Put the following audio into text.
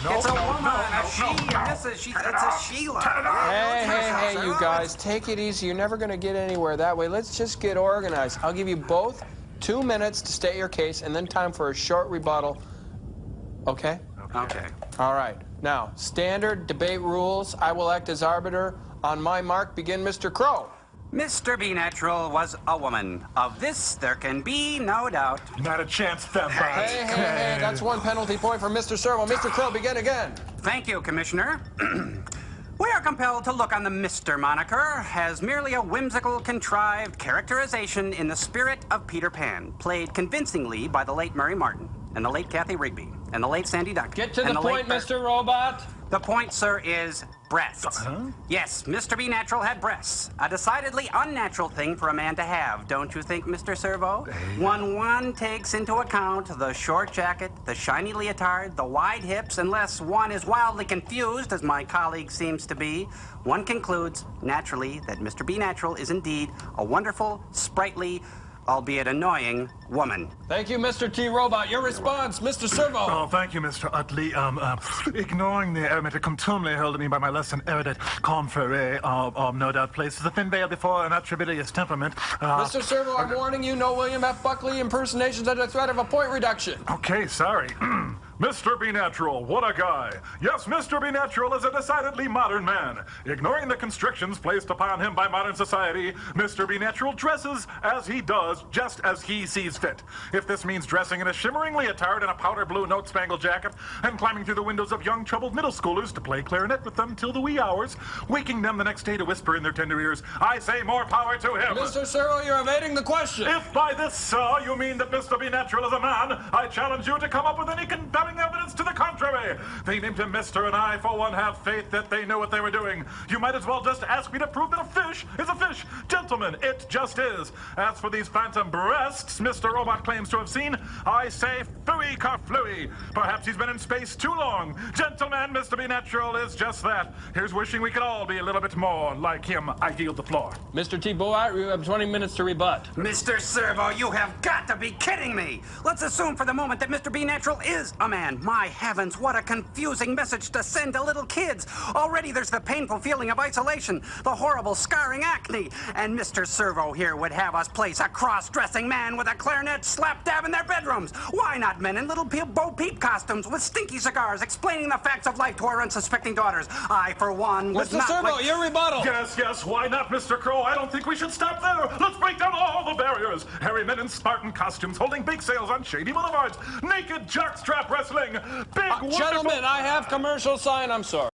It's a woman, a she, a Mrs. It's a Sheila. Hey, you guys, take it easy. You're never going to get anywhere that way. Let's just get organized. I'll give you both 2 minutes to state your case and then time for a short rebuttal. Okay? Okay. All right. Now, standard debate rules. I will act as arbiter. On my mark, begin, Mr. Crow. Mr. B. Natural was a woman. Of this, there can be no doubt. Not a chance, fembot. Hey, that's 1 penalty point for Mr. Servo. Mr. Crow, begin again. Thank you, Commissioner. We are compelled to look on the Mr. moniker as merely a whimsical, contrived characterization in the spirit of Peter Pan, played convincingly by the late Mary Martin, and the late Kathy Rigby, and the late Sandy Duncan. Get to the point, Mr. Robot. The point, sir, is breasts. Yes, Mr. B. Natural had breasts. A decidedly unnatural thing for a man to have, don't you think, Mr. Servo? When one takes into account the short jacket, the shiny leotard, the wide hips, unless one is wildly confused, as my colleague seems to be, one concludes, naturally, that Mr. B. Natural is indeed a wonderful, sprightly, albeit annoying, woman. Thank you, Mr. T. Robot. Your response, Mr. Servo. Oh, thank you, Mr. Utley. Ignoring the eremite contumely held to me by my less than erudite confrere, no doubt places a thin veil before an attributious temperament. Mr. Servo, I'm warning you, no William F. Buckley impersonations under threat of a point reduction. Okay, sorry. Mr. B. Natural, what a guy. Yes, Mr. B. Natural is a decidedly modern man. Ignoring the constrictions placed upon him by modern society, Mr. B. Natural dresses as he does, just as he sees fit. If this means dressing in a shimmering leotard and a powder blue note-spangled jacket and climbing through the windows of young troubled middle schoolers to play clarinet with them till the wee hours, waking them the next day to whisper in their tender ears, I say more power to him. Mr. Servo, you're evading the question. If by this, sir, you mean that Mr. B. Natural is a man, I challenge you to come up with any compelling evidence to the contrary. They named him Mr., and I, for one, have faith that they knew what they were doing. You might as well just ask me to prove that a fish is a fish. Gentlemen, it just is. As for these phantom breasts Mr. Robot claims to have seen, I say phooey carflooey. Perhaps he's been in space too long. Gentlemen, Mr. B. Natural is just that. Here's wishing we could all be a little bit more like him. I yield the floor. Mr. T. Boat, you have 20 minutes to rebut. Mr. Servo, you have got to be kidding me. Let's assume for the moment that Mr. B. Natural is a man. My heavens, what a confusing message to send to little kids. Already there's the painful feeling of isolation, the horrible scarring acne, and Mr. Servo here would have us place a cross-dressing man with a clarinet slap dab in their bedrooms. Why not men in little Bo Peep costumes with stinky cigars explaining the facts of life to our unsuspecting daughters? I, for one, would Mr. not Servo, like... your rebuttal. Yes, why not, Mr. Crow? I don't think we should stop there. Let's break down all the barriers. Hairy men in Spartan costumes holding big sales on shady boulevards, naked jockstrap wrestling, big Gentlemen, I have commercial sign. I'm sorry.